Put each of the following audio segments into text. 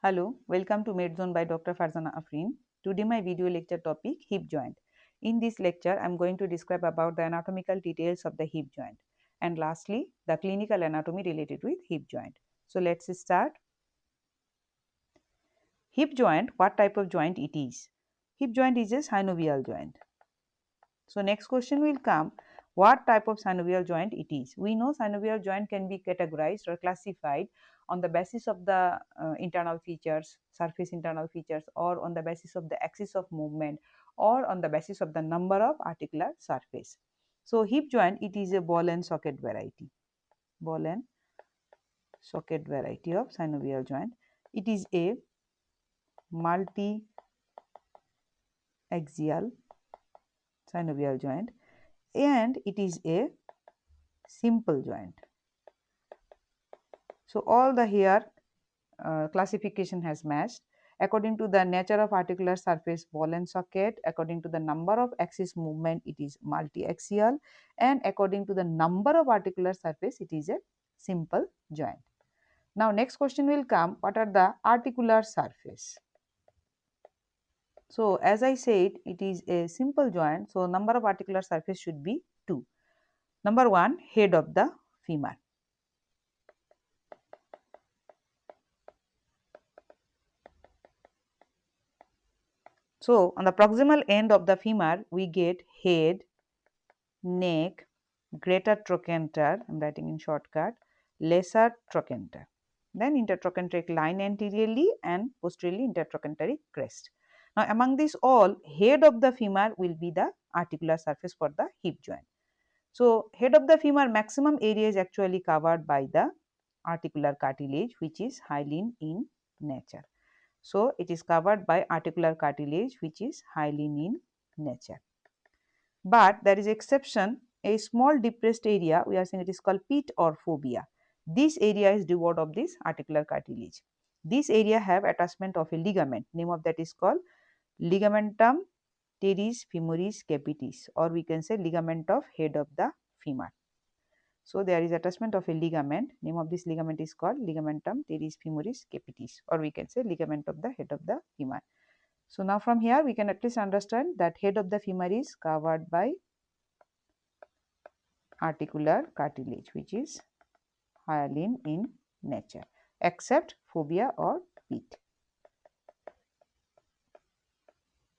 Hello, welcome to MedZone by Dr.farjana Afrin. Today my video lecture topic hip joint. In this lecture I am going to describe about the anatomical details of the hip joint and lastly the clinical anatomy related with hip joint. So let's start. Hip joint, what type of joint it is? Hip joint is a synovial joint. So next question will come, what type of synovial joint it is? We know synovial joint can be categorized or classified on the basis of the internal features, surface internal features, or on the basis of the axis of movement, or on the basis of the number of articular surface. So hip joint, it is a ball and socket variety. Ball and socket variety of synovial joint. It is a multi-axial synovial joint and it is a simple joint. So all the here classification has matched according to the nature of articular surface, ball and socket, according to the number of axis movement it is multi-axial, and according to the number of articular surface it is a simple joint. Now next question will come, what are the articular surface? So as I said, it is a simple joint, so number of articular surface should be 2. Number 1, head of the femur. So on the proximal end of the femur we get head, neck, greater trochanter, I am writing in shortcut, lesser trochanter, then intertrochanteric line anteriorly and posteriorly intertrochanteric crest. Now among these all, head of the femur will be the articular surface for the hip joint. So head of the femur maximum area is actually covered by the articular cartilage which is hyaline in nature. So it is covered by articular cartilage which is hyaline in nature. But there is exception, a small depressed area, we are saying it is called pit or fovea. This area is devoid of this articular cartilage. This area have attachment of a ligament, name of that is called ligamentum teres femoris capitis, or we can say ligament of head of the femur. So there is attachment of a ligament, name of this ligament is called ligamentum teres femoris capitis, or we can say ligament of the head of the femur. So now from here we can at least understand that head of the femur is covered by articular cartilage which is hyaline in nature except fovea or pit,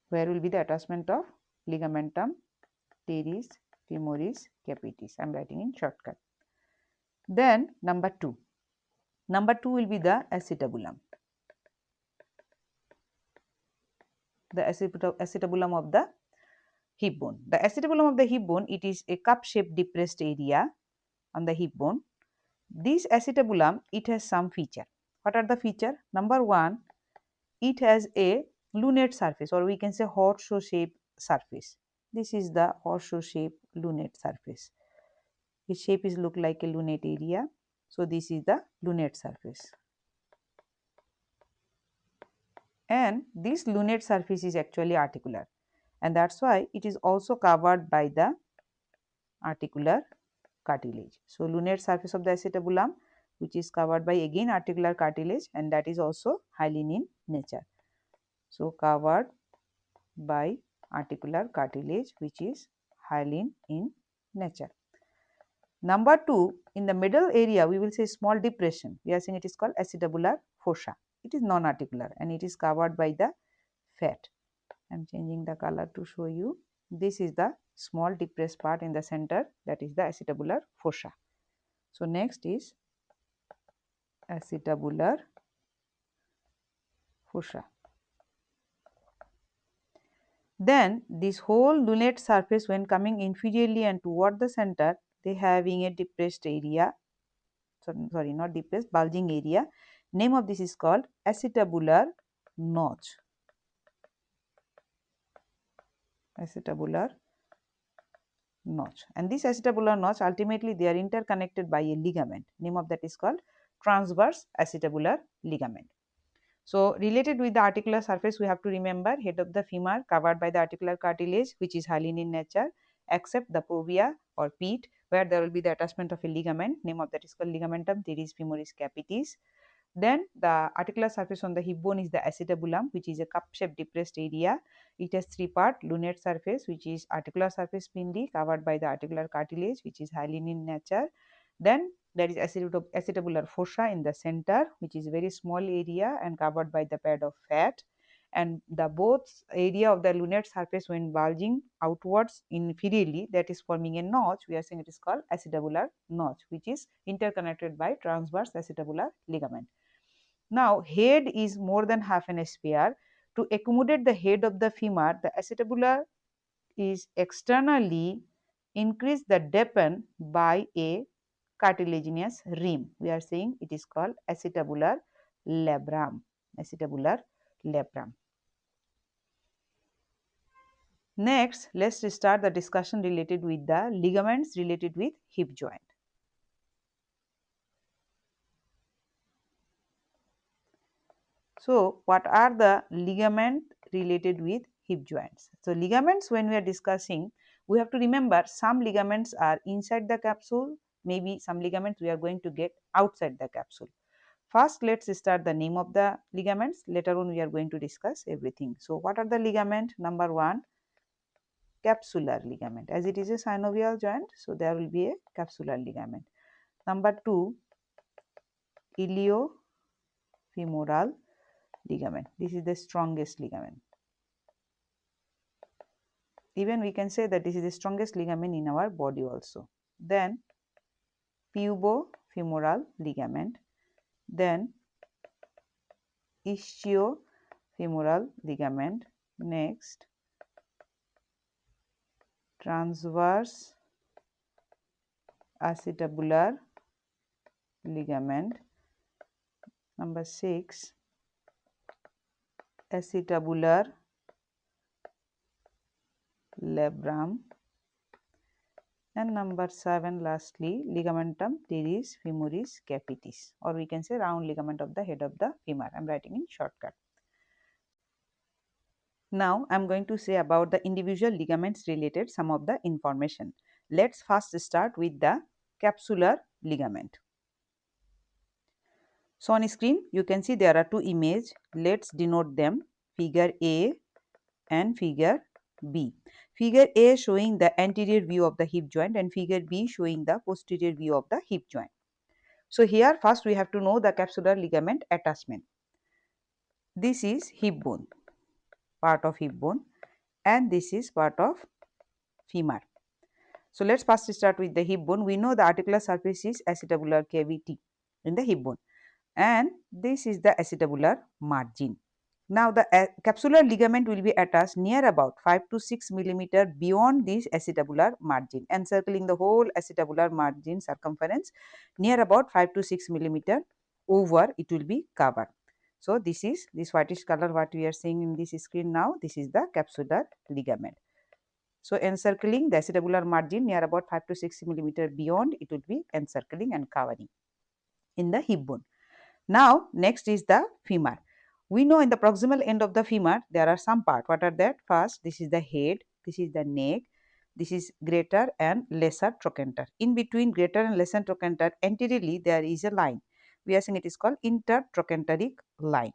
where will be the attachment of ligamentum teres femoris capitis. I am writing in shortcut. Then number 2. Number 2 will be the acetabulum. The acetabulum of the hip bone. The acetabulum of the hip bone, it is a cup shaped depressed area on the hip bone. This acetabulum, it has some feature. What are the feature? Number 1, it has a lunate surface, or we can say horseshoe shaped surface. This is the horseshoe shaped lunate surface. Its shape is look like a lunate area. So this is the lunate surface. And this lunate surface is actually articular, and that's why it is also covered by the articular cartilage. So lunate surface of the acetabulum which is covered by again articular cartilage, and that is also hyaline in nature. So covered by articular cartilage which is hyaline in nature. Number 2, in the middle area we will say small depression, we are saying it is called acetabular fossa. It is non-articular and it is covered by the fat. I am changing the color to show you. This is the small depressed part in the center, that is the acetabular fossa. So next is acetabular fossa. Then this whole lunate surface when coming inferiorly and toward the center, they having a depressed area, sorry not depressed, bulging area. Name of this is called acetabular notch. Acetabular notch, and this acetabular notch ultimately they are interconnected by a ligament. Name of that is called transverse acetabular ligament. So related with the articular surface, we have to remember head of the femur covered by the articular cartilage which is hyaline in nature except the fovea or pit, where there will be the attachment of a ligament. Name of that is called ligamentum teres femoris capitis. Then the articular surface on the hip bone is the acetabulum, which is a cup-shaped depressed area. It has three parts: lunate surface, which is articular surface spindly covered by the articular cartilage, which is hyaline in nature. Then there is acetabular fossa in the center, which is very small area and covered by the pad of fat. And the both area of the lunate surface, when bulging outwards inferiorly, that is forming a notch, we are saying it is called acetabular notch, which is interconnected by transverse acetabular ligament. Now, head is more than half an sphere. To accommodate the head of the femur, the acetabular is externally increased the deepen by a cartilaginous rim. We are saying it is called acetabular labrum. Acetabular labrum. Next, let's start the discussion related with the ligaments related with hip joint. So, what are the ligaments related with hip joints? So, ligaments, when we are discussing, we have to remember some ligaments are inside the capsule, maybe some ligaments we are going to get outside the capsule. First, let's start the name of the ligaments. Later on, we are going to discuss everything. So, what are the ligaments? Number one, capsular ligament. As it is a synovial joint, so there will be a capsular ligament. Number two, iliofemoral ligament. This is the strongest ligament. Even we can say that this is the strongest ligament in our body also. Then pubofemoral ligament. Then ischiofemoral ligament. Next, transverse acetabular ligament. Number 6, acetabular labrum. And number 7, lastly, ligamentum teres femoris capitis, or we can say round ligament of the head of the femur. I am writing in shortcut. Now, I am going to say about the individual ligaments related some of the information. Let's first start with the capsular ligament. So, on screen you can see there are two images. Let's denote them, figure A and figure B. Figure A showing the anterior view of the hip joint and figure B showing the posterior view of the hip joint. So, here first we have to know the capsular ligament attachment. This is hip bone, part of hip bone, and this is part of femur. So, let's first start with the hip bone. We know the articular surface is acetabular cavity in the hip bone, and this is the acetabular margin. Now, the capsular ligament will be attached near about 5 to 6 millimeter beyond this acetabular margin, encircling the whole acetabular margin circumference near about 5 to 6 millimeter over it will be covered. So, this is this whitish color what we are seeing in this screen now, this is the capsular ligament. So, encircling the acetabular margin near about 5 to 6 millimeter beyond it will be encircling and covering in the hip bone. Now, next is the femur. We know in the proximal end of the femur there are some parts. What are that? First, this is the head, this is the neck, this is greater and lesser trochanter. In between greater and lesser trochanter anteriorly there is a line. We are saying it is called intertrochanteric line.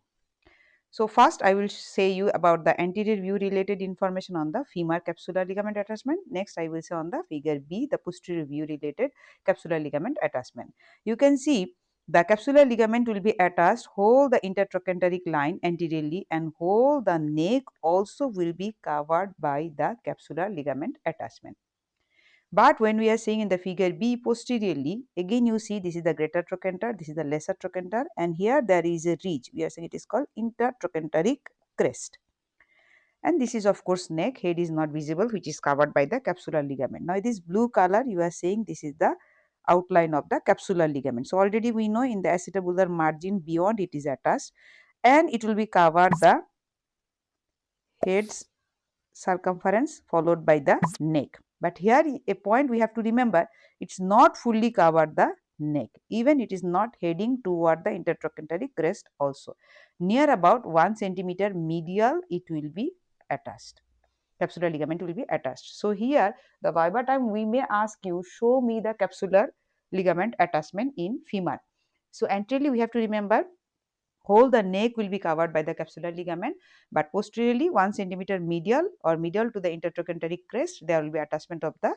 So, first I will say you about the anterior view related information on the femur capsular ligament attachment. Next I will say on the figure B the posterior view related capsular ligament attachment. You can see the capsular ligament will be attached whole the intertrochanteric line anteriorly and whole the neck also will be covered by the capsular ligament attachment. But when we are seeing in the figure B posteriorly, again you see this is the greater trochanter, this is the lesser trochanter, and here there is a ridge. We are saying it is called intertrochanteric crest. And this is of course neck, head is not visible, which is covered by the capsular ligament. Now this blue color you are saying this is the outline of the capsular ligament. So already we know in the acetabular margin beyond it is attached and it will be covered the head's circumference followed by the neck. But here a point we have to remember, it is not fully covered the neck, even it is not heading toward the intertrochanteric crest also. Near about 1 centimeter medial it will be attached, capsular ligament will be attached. So, here the Viva time we may ask you show me the capsular ligament attachment in femur. So, anteriorly we have to remember Whole the neck will be covered by the capsular ligament, but posteriorly 1 centimeter medial or medial to the intertrochanteric crest, there will be attachment of the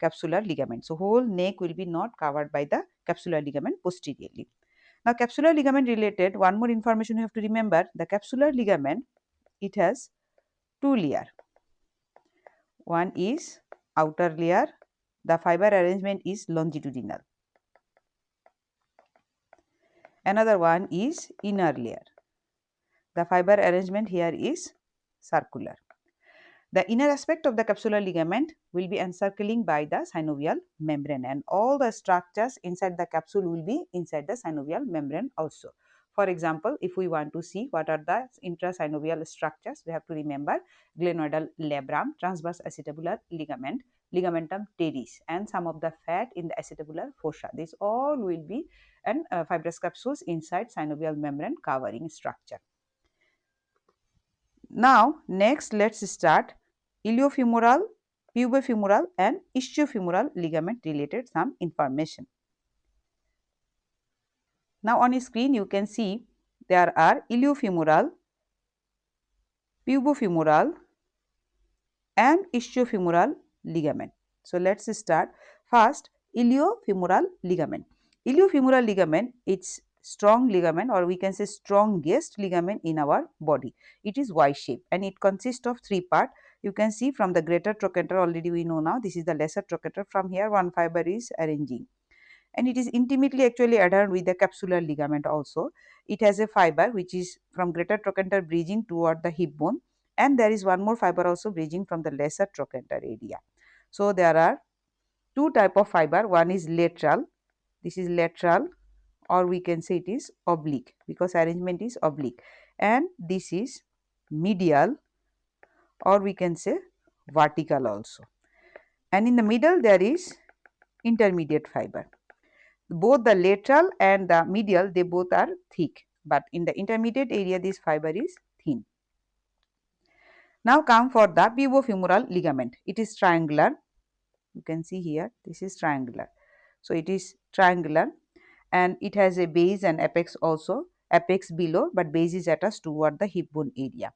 capsular ligament. So, whole neck will be not covered by the capsular ligament posteriorly. Now, capsular ligament related, one more information you have to remember, the capsular ligament, it has two layers. One is outer layer, the fiber arrangement is longitudinal. Another one is inner layer. The fiber arrangement here is circular. The inner aspect of the capsular ligament will be encircling by the synovial membrane, and all the structures inside the capsule will be inside the synovial membrane also. For example, if we want to see what are the intrasynovial structures, we have to remember glenoidal labrum, transverse acetabular ligament, ligamentum teres, and some of the fat in the acetabular fossa. These all will be and fibrous capsules inside synovial membrane covering structure. Now, next let us start iliofemoral, pubofemoral and ischiofemoral ligament related some information. Now, on screen you can see there are iliofemoral, pubofemoral and ischiofemoral ligament. So, let us start first iliofemoral ligament. Iliofemoral ligament, it's strong ligament or we can say strongest ligament in our body. It is Y-shaped and it consists of three parts. You can see from the greater trochanter, already we know now this is the lesser trochanter. From here one fiber is arranging and it is intimately actually adherent with the capsular ligament also. It has a fiber which is from greater trochanter bridging toward the hip bone, and there is one more fiber also bridging from the lesser trochanter area. So, there are two type of fiber, one is lateral, this is lateral or we can say it is oblique because arrangement is oblique, and this is medial or we can say vertical also, and in the middle there is intermediate fiber. Both the lateral and the medial, they both are thick, but in the intermediate area this fiber is thin. Now come for the pubofemoral ligament. It is triangular. You can see here this is triangular. So it is triangular and it has a base and apex also. Apex below, but base is attached toward the hip bone area,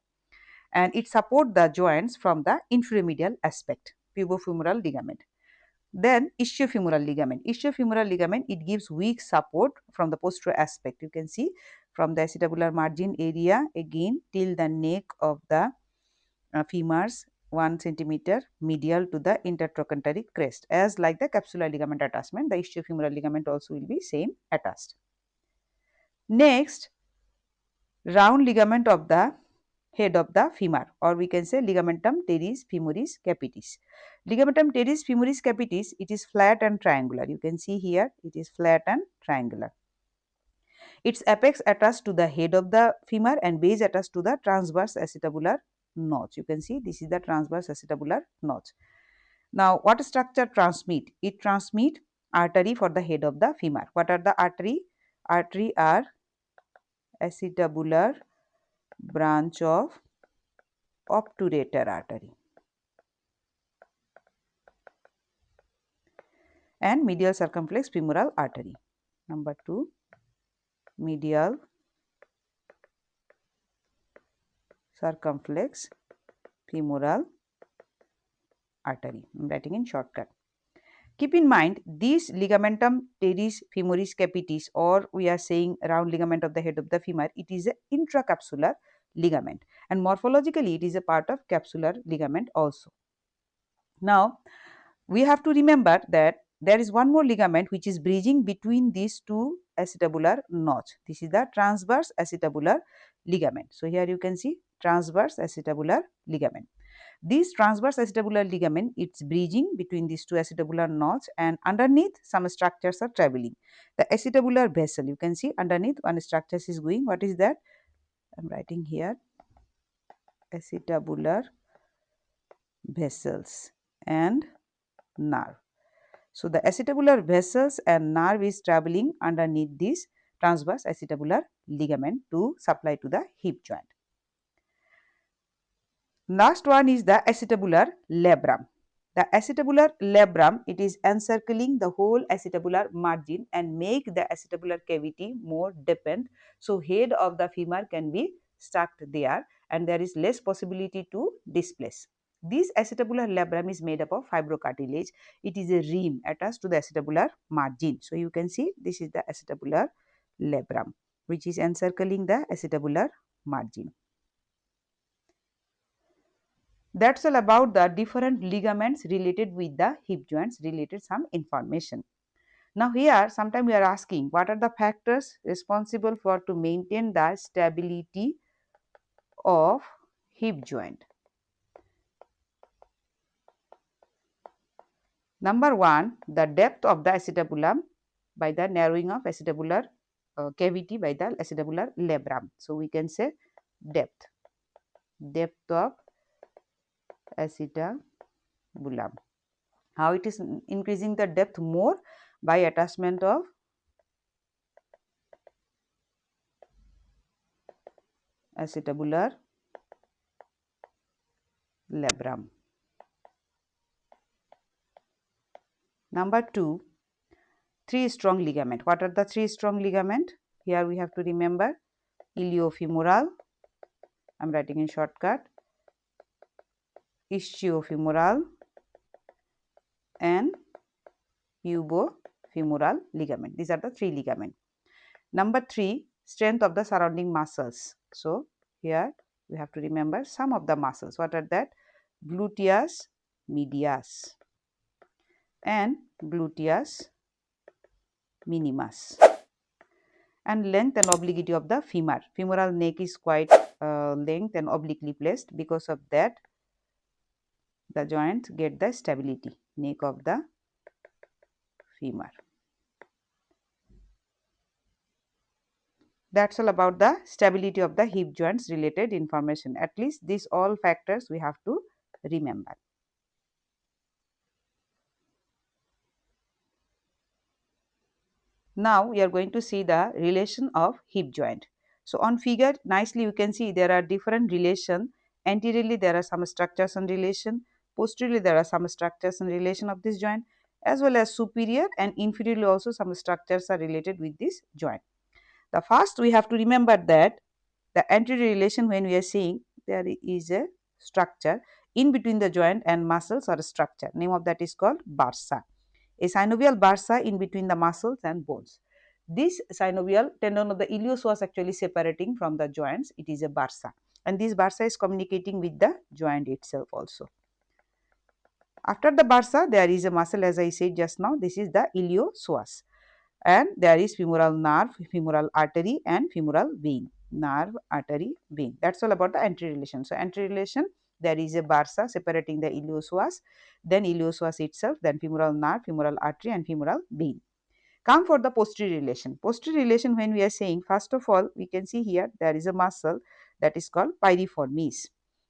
and it supports the joints from the infromedial aspect. Pubofemoral ligament. Then ischiofemoral ligament. Ischiofemoral ligament, it gives weak support from the posterior aspect. You can see from the acetabular margin area again till the neck of the femurs 1 centimeter medial to the intertrochanteric crest. As like the capsular ligament attachment, the ischiofemoral ligament also will be same attached. Next, round ligament of the head of the femur or we can say ligamentum teres femoris capitis. Ligamentum teres femoris capitis, it is flat and triangular. You can see here it is flat and triangular. Its apex attached to the head of the femur and base attached to the transverse acetabular notch. You can see this is the transverse acetabular notch. Now, what structure transmit? It transmit artery for the head of the femur. What are the artery? Artery are acetabular branch of obturator artery and medial circumflex femoral artery. Number 2, medial circumflex femoral artery. I am writing in shortcut. Keep in mind this ligamentum teres femoris capitis, or we are saying round ligament of the head of the femur, it is a intracapsular ligament and morphologically it is a part of capsular ligament also. Now, we have to remember that there is one more ligament which is bridging between these two acetabular notch. This is the transverse acetabular ligament. So, here you can see transverse acetabular ligament. This transverse acetabular ligament, it's bridging between these two acetabular notch, and underneath some structures are traveling. The acetabular vessel, you can see underneath one structure is going. What is that? I am writing here acetabular vessels and nerve. So, the acetabular vessels and nerve is traveling underneath this transverse acetabular ligament to supply to the hip joint. Last one is the acetabular labrum. The acetabular labrum, it is encircling the whole acetabular margin and make the acetabular cavity more deepened. So, head of the femur can be stuck there and there is less possibility to displace. This acetabular labrum is made up of fibrocartilage. It is a rim attached to the acetabular margin. So, you can see this is the acetabular labrum which is encircling the acetabular margin. That's all about the different ligaments related with the hip joints, related some information. Now here sometimes we are asking what are the factors responsible for to maintain the stability of hip joint. Number one, the depth of the acetabulum by the narrowing of acetabular cavity by the acetabular labrum. So we can say depth of acetabulum. How it is increasing the depth more? By attachment of acetabular labrum. Number two, three strong ligament. What are the three strong ligament? Here we have to remember iliofemoral, I am writing in shortcut, ischiofemoral and pubofemoral ligament. These are the three ligament. Number three, strength of the surrounding muscles. So here we have to remember some of the muscles. What are that? Gluteus medius and gluteus minimus. And length and obliquity of the femur. Femoral neck is quite length and obliquely placed. Because of that, the joints get the stability. Neck of the femur. That's all about the stability of the hip joints related information. At least these all factors we have to remember. Now we are going to see the relation of hip joint. So on figure nicely you can see there are different relation. Anteriorly there are some structures and relation. Posteriorly there are some structures and relation of this joint, as well as superior and inferiorly also some structures are related with this joint. The first we have to remember that the anterior relation, when we are seeing there is a structure in between the joint and muscles or structure. Name of that is called bursa. A synovial bursa in between the muscles and bones. This synovial tendon of the ilios was actually separating from the joints. It is a bursa, and this bursa is communicating with the joint itself also. After the bursa, there is a muscle, as I said just now. This is the iliopsoas, and there is femoral nerve, femoral artery, and femoral vein. Nerve, artery, vein. That's all about the anterior relation. So anterior relation, there is a bursa separating the iliopsoas, then iliopsoas itself, then femoral nerve, femoral artery, and femoral vein. Come for the posterior relation. Posterior relation, when we are saying, first of all, we can see here there is a muscle that is called piriformis.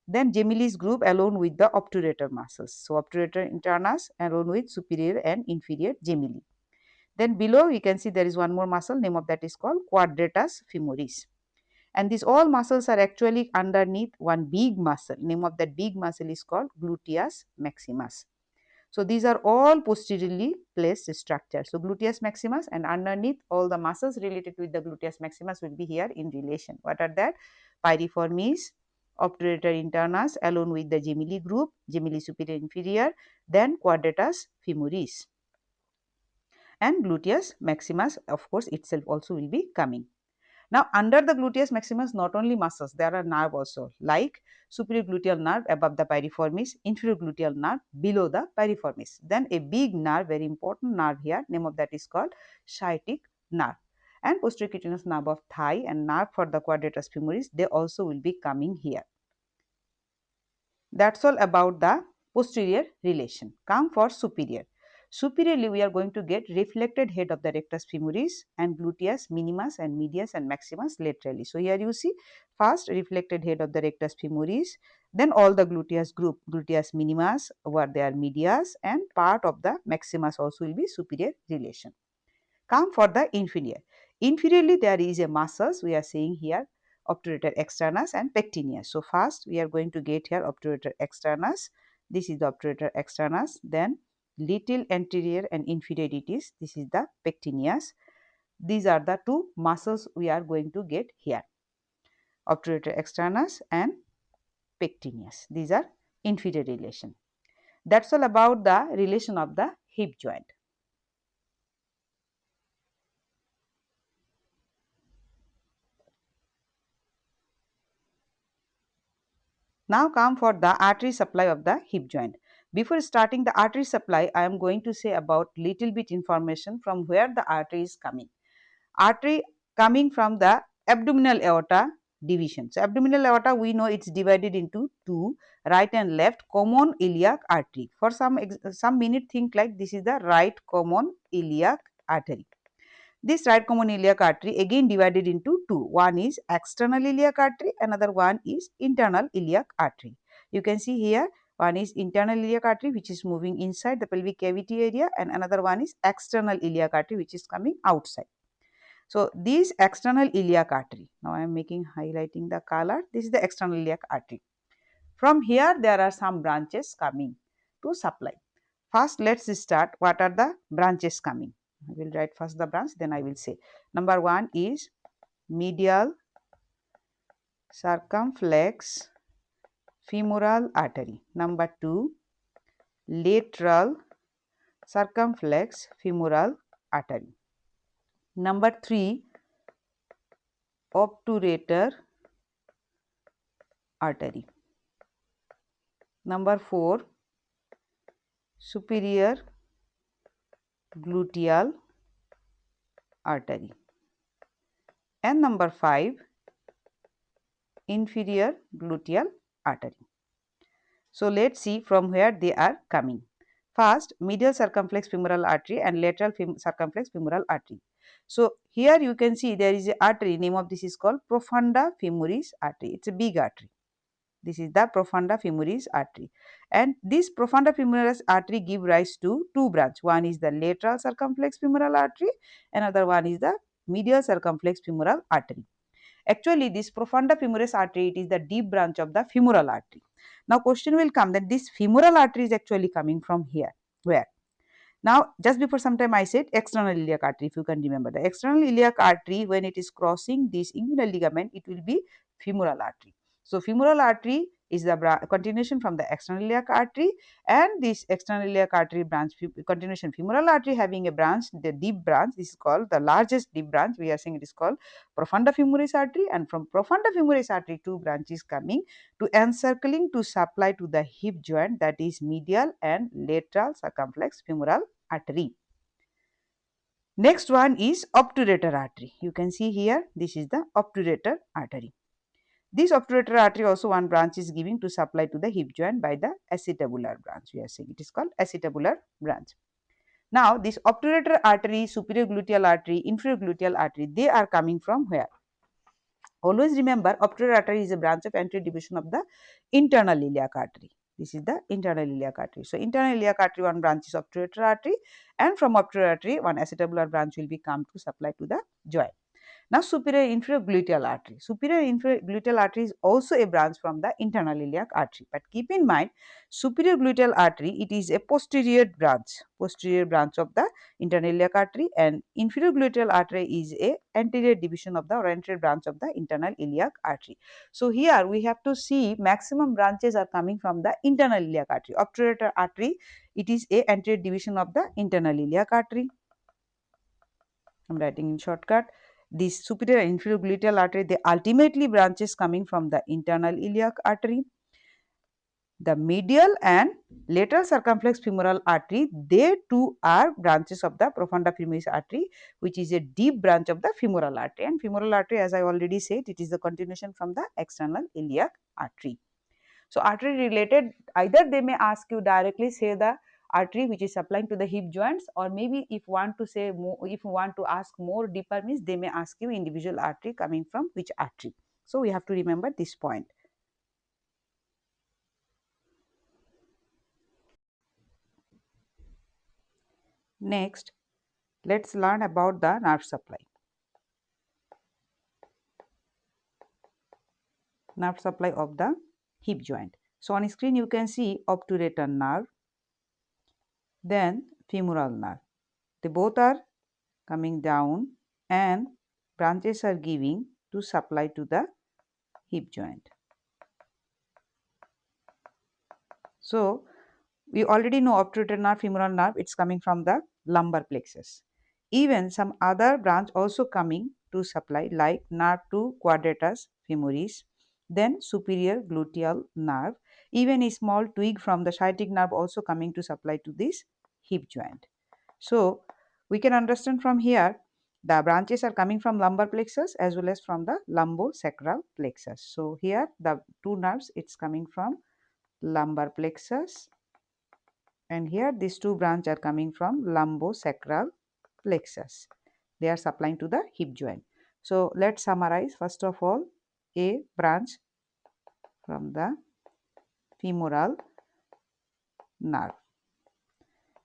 Then gemellus group along with the obturator muscles. So obturator internus along with superior and inferior gemelli. Then below we can see there is one more muscle, name of that is called quadratus femoris. And these all muscles are actually underneath one big muscle. Name of that big muscle is called gluteus maximus. So these are all posteriorly placed structures. So gluteus maximus, and underneath all the muscles related with the gluteus maximus will be here in relation. What are that? Piriformis, obturator internus along with the gemelli group, gemelli superior inferior, then quadratus femoris. And gluteus maximus, of course, itself also will be coming. Now under the gluteus maximus, not only muscles, there are nerve also, like superior gluteal nerve above the piriformis, inferior gluteal nerve below the piriformis. Then a big nerve, very important nerve here, name of that is called sciatic nerve. And posterior cutaneous nerve of thigh and nerve for the quadratus femoris, they also will be coming here. That's all about the posterior relation. Come for superior. Superiorly, we are going to get reflected head of the rectus femoris and gluteus minimus and medius and maximus laterally. So here you see first reflected head of the rectus femoris, then all the gluteus group, gluteus minimus over there medius, and part of the maximus also will be superior relation. Come for the inferior. Inferiorly, there is a muscles we are seeing here, obturator externus and pectineus. So first we are going to get here obturator externus, This is the obturator externus. Then little anterior and inferior it is. This is the pectineus. These are the two muscles we are going to get here. Obturator externus and pectineus. These are inferior relation. That's all about the relation of the hip joint. Now come for the artery supply of the hip joint. Before starting the artery supply, I am going to say about little bit information from where the artery is coming. Artery coming from the abdominal aorta division. So, abdominal aorta we know it's divided into two, right and left common iliac artery. For some minute think like this is the right common iliac artery. This right common iliac artery again divided into two. One is external iliac artery, another one is internal iliac artery. You can see here one is internal iliac artery which is moving inside the pelvic cavity area, and another one is external iliac artery which is coming outside. So, this external iliac artery, now I am highlighting the color, this is the external iliac artery. From here there are some branches coming to supply. First let us start what are the branches coming. I will write first the branch, then I will say. Number 1 is medial circumflex femoral artery. Number 2, lateral circumflex femoral artery. Number 3, obturator artery. Number 4, superior gluteal artery. And number 5, inferior gluteal artery. So, let us see from where they are coming. First, medial circumflex femoral artery and lateral circumflex femoral artery. So, here you can see there is a artery, name of this is called profunda femoris artery. It is a big artery. This is the profunda femoris artery, and this profunda femoris artery give rise to two branch. One is the lateral circumflex femoral artery, another one is the medial circumflex femoral artery. Actually, this profunda femoris artery, it is the deep branch of the femoral artery. Now, question will come that this femoral artery is actually coming from here. Where? Now, just before some time I said external iliac artery, if you can remember. The external iliac artery, when it is crossing this inguinal ligament, it will be femoral artery. So, femoral artery is the continuation from the external iliac artery, and this external iliac artery branch continuation femoral artery having a branch, the deep branch, this is called the largest deep branch, we are saying it is called profunda femoris artery, and from profunda femoris artery two branches coming to encircling to supply to the hip joint, that is medial and lateral circumflex femoral artery. Next one is obturator artery. You can see here this is the obturator artery. This obturator artery also one branch is giving to supply to the hip joint by the acetabular branch. We are saying it is called acetabular branch. Now this obturator artery, superior gluteal artery, inferior gluteal artery, they are coming from where? Always remember, obturator artery is a branch of anterior division of the internal iliac artery. This is the internal iliac artery. So, internal iliac artery one branch is obturator artery, and from obturator artery one acetabular branch will be come to supply to the joint. Now, superior inferior gluteal artery. Superior inferior gluteal artery is also a branch from the internal iliac artery. But keep in mind, superior gluteal artery, it is a posterior branch of the internal iliac artery, and inferior gluteal artery is a anterior division of the or anterior branch of the internal iliac artery. So, here we have to see maximum branches are coming from the internal iliac artery. Obturator artery, it is a anterior division of the internal iliac artery. I am writing in shortcut. This superior and inferior gluteal artery, they ultimately branches coming from the internal iliac artery. The medial and lateral circumflex femoral artery, they too are branches of the profunda femoris artery, which is a deep branch of the femoral artery. And femoral artery, as I already said, it is the continuation from the external iliac artery. So, artery related, either they may ask you directly say the artery which is supplying to the hip joints, or maybe if want to say more, if you want to ask more deeper means they may ask you individual artery coming from which artery. So, we have to remember this point. Next, let us learn about the nerve supply. Nerve supply of the hip joint. So on screen you can see obturator nerve, then femoral nerve. They both are coming down and branches are giving to supply to the hip joint. So we already know obturator nerve, femoral nerve, it's coming from the lumbar plexus. Even some other branch also coming to supply like nerve to quadratus femoris, then superior gluteal nerve, even a small twig from the sciatic nerve also coming to supply to this hip joint. So we can understand from here the branches are coming from lumbar plexus as well as from the lumbosacral plexus. So here the two nerves, it's coming from lumbar plexus, and here these two branches are coming from lumbosacral plexus. They are supplying to the hip joint. So let's summarize. First of all, a branch from the femoral nerve.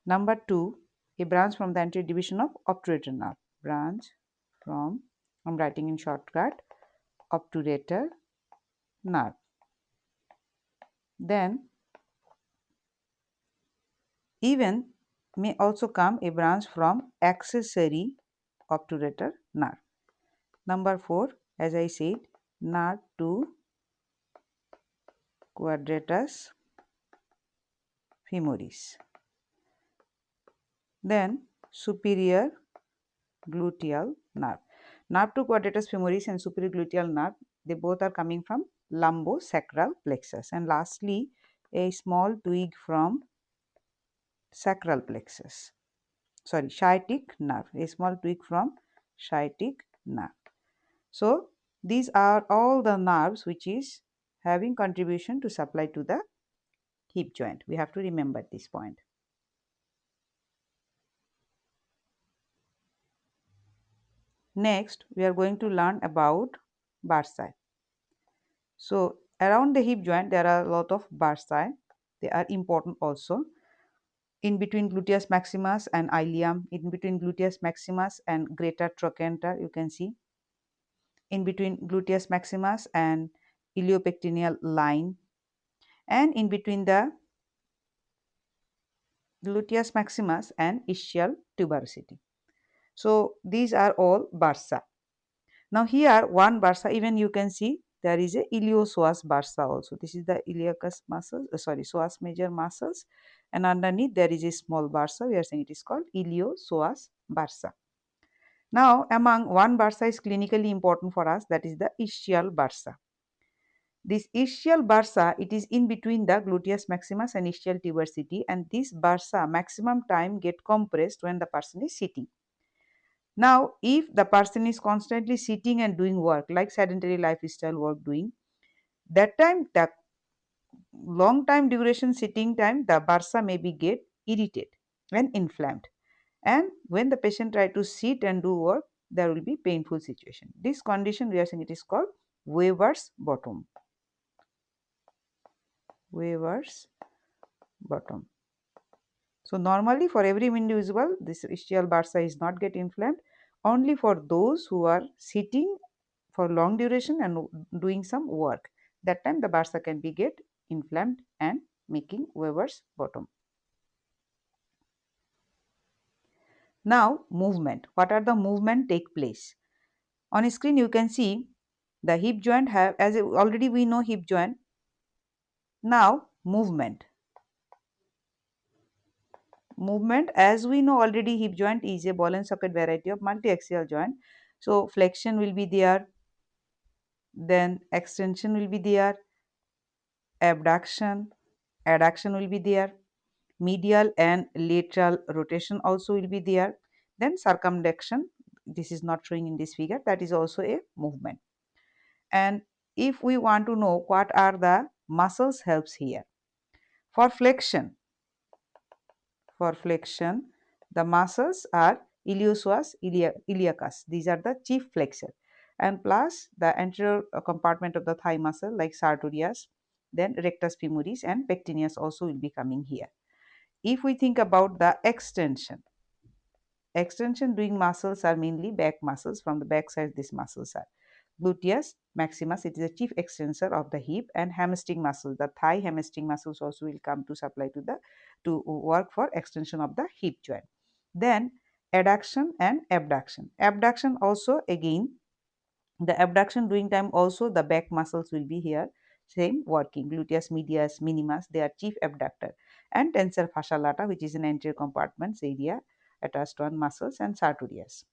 Number 2, a branch from the anterior division of obturator nerve. Branch from, I'm writing in shortcut, obturator nerve. Then even may also come a branch from accessory obturator nerve. Number 4, as I said, nerve to quadratus femoris. Then superior gluteal nerve. Nerve to quadratus femoris and superior gluteal nerve, they both are coming from lumbosacral plexus. And lastly, a small twig from sacral plexus. Sorry, sciatic nerve. A small twig from sciatic nerve. So these are all the nerves which is having contribution to supply to the hip joint. We have to remember this point. Next, we are going to learn about bursae. So around the hip joint there are a lot of bursae. They are important also. In between gluteus maximus and ilium, in between gluteus maximus and greater trochanter, you can see. In between gluteus maximus and iliopectineal line, and in between the gluteus maximus and ischial tuberosity. So these are all bursa. Now here one bursa, even you can see there is a iliopsoas bursa also. This is the iliacus muscle, psoas major muscles, and underneath there is a small bursa. We are saying it is called iliopsoas bursa. Now among one bursa is clinically important for us, that is the ischial bursa. This ischial bursa, it is in between the gluteus maximus and ischial tuberosity, and this bursa maximum time get compressed when the person is sitting. Now, if the person is constantly sitting and doing work like sedentary lifestyle work doing, that time the long time duration sitting time, the bursa may be get irritated and inflamed. And when the patient try to sit and do work, there will be painful situation. This condition we are saying it is called Weber's bottom. Weber's bottom. So normally for every individual, this ischial bursa is not get inflamed. Only for those who are sitting for long duration and doing some work, that time the bursa can be get inflamed and making Weber's bottom. Now movement. What are the movement take place? On screen you can see the hip joint have, as already we know hip joint. Now movement. Movement, as we know already, hip joint is a ball and socket variety of multi-axial joint. So flexion will be there, then extension will be there, abduction, adduction will be there, medial and lateral rotation also will be there, then circumduction. This is not showing in this figure, that is also a movement. And if we want to know what are the muscles helps here, for flexion, the muscles are iliopsoas, iliacus. These are the chief flexor, and plus the anterior compartment of the thigh muscle like sartorius, then rectus femoris and pectineus also will be coming here. If we think about the extension doing muscles are mainly back muscles. From the back side these muscles are. gluteus maximus, it is a chief extensor of the hip, and hamstring muscle, the thigh hamstring muscles also will come to supply to work for extension of the hip joint. Then adduction and abduction. Abduction also again, the abduction doing time also the back muscles will be here same working, gluteus medius, minimus, they are chief abductor, and tensor fascia lata, which is an anterior compartments area attached on muscles, and sartorius.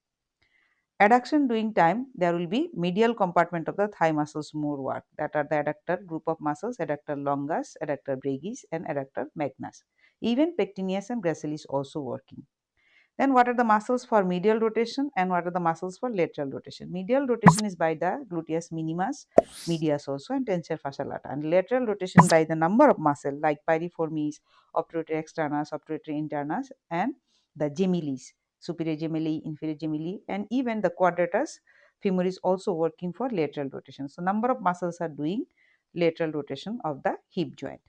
Adduction doing time, there will be medial compartment of the thigh muscles more work, that are the adductor group of muscles, adductor longus, adductor brevis, and adductor magnus. Even pectineus and gracilis also working. Then what are the muscles for medial rotation and what are the muscles for lateral rotation? Medial rotation is by the gluteus minimus, medius also, and tensor fascia lata, and lateral rotation by the number of muscle like piriformis, obturator externus, obturator internus, and the gemellis, superior gemelli, inferior gemelli, and even the quadratus femoris also working for lateral rotation. So number of muscles are doing lateral rotation of the hip joint.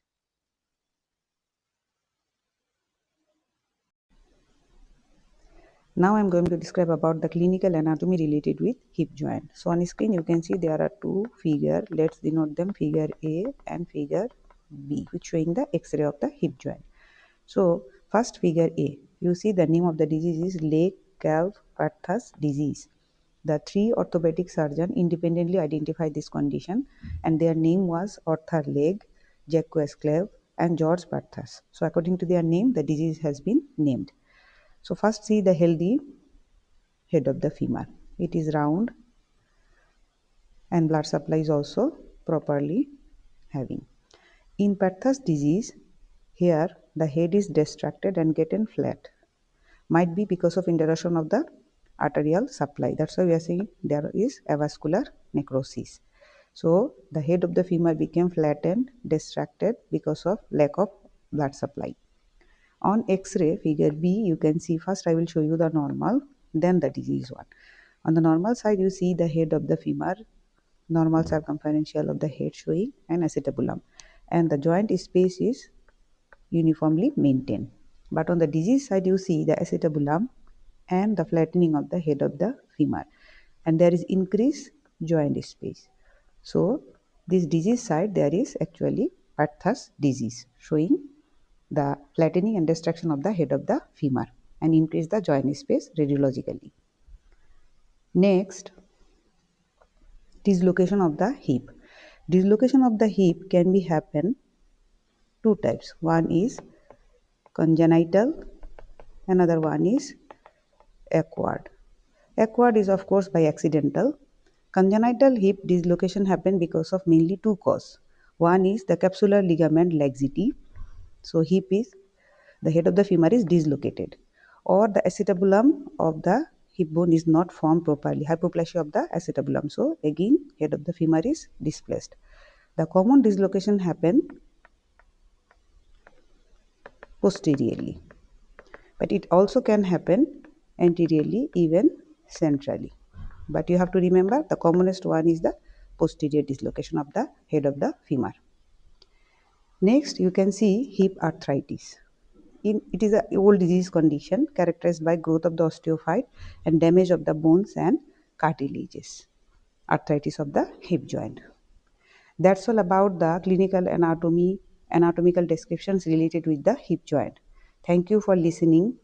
Now I am going to describe about the clinical anatomy related with hip joint. So on screen you can see there are two figures. Let's denote them, figure A and figure B, which showing the X-ray of the hip joint. So first figure A, you see the name of the disease is leg calf Perthes disease. The three orthopedic surgeons independently identified this condition, and their name was Arthur Leg, Jacques Cleve, and George Perthes. So according to their name, the disease has been named. So first see the healthy head of the femur. It is round and blood supply is also properly having. In Perthes disease, here the head is distracted and getting flat. Might be because of interruption of the arterial supply. That's why we are saying there is avascular necrosis. So the head of the femur became flattened, distracted because of lack of blood supply. On X-ray figure B, you can see first I will show you the normal, then the disease one. On the normal side, you see the head of the femur, normal circumferential of the head showing, and acetabulum, and the joint space is uniformly maintained. But on the disease side, you see the acetabulum and the flattening of the head of the femur, and there is increased joint space. So this disease side there is actually Perthes disease showing the flattening and destruction of the head of the femur and increase the joint space radiologically. Next, dislocation of the hip. Dislocation of the hip can be happen two types. One is congenital, another one is acquired. Acquired is of course by accidental. Congenital hip dislocation happen because of mainly two causes. One is the capsular ligament laxity. So hip is, the head of the femur is dislocated, or the acetabulum of the hip bone is not formed properly, hypoplasia of the acetabulum. So again head of the femur is displaced. The common dislocation happen posteriorly, but it also can happen anteriorly, even centrally. But you have to remember the commonest one is the posterior dislocation of the head of the femur. Next, you can see hip arthritis. It is an old disease condition characterized by growth of the osteophyte and damage of the bones and cartilages. Arthritis of the hip joint. That's all about the clinical anatomical descriptions related with the hip joint. Thank you for listening.